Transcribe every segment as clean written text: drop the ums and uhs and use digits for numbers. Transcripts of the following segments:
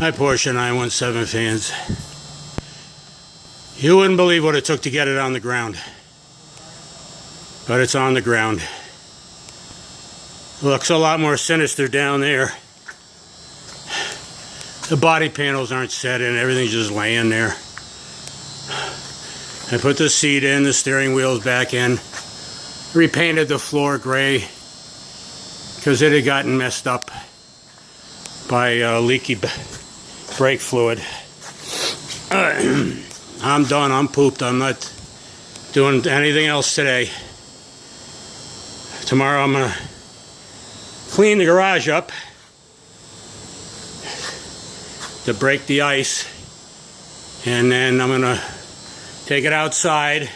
Hi Porsche 917 fans. You wouldn't believe what it took to get it on the ground. But it's on the ground. It looks a lot more sinister down there. The body panels aren't set in, everything's just laying there. I put the seat in, the steering wheel's back in. Repainted the floor gray because it had gotten messed up by leaky brake fluid. I'm done, I'm pooped, I'm not doing anything else today. Tomorrow I'm gonna clean the garage up to break the ice, and then I'm gonna take it outside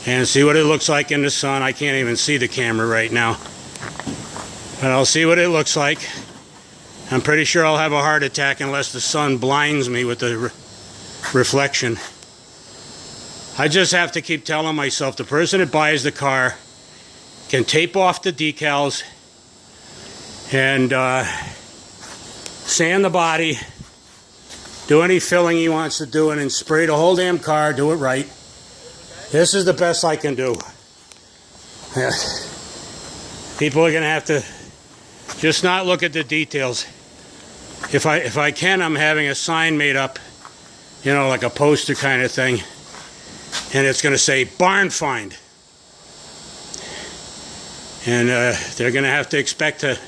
and see what it looks like in the sun. I can't even see the camera right now, but I'll see what it looks like. I'm pretty sure I'll have a heart attack unless the sun blinds me with the reflection. I just have to keep telling myself the person that buys the car can tape off the decals and sand the body, do any filling he wants to do, and then spray the whole damn car, do it right. This is the best I can do. People are going to have to just not look at the details. If I can, I'm having a sign made up, you know, like a poster kind of thing, and it's going to say barn find. And they're going to have to expect to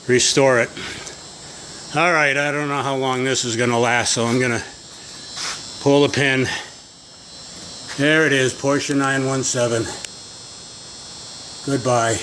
restore it. All right, I don't know how long this is going to last, so I'm going to pull the pin. There it is, Porsche 917. Goodbye.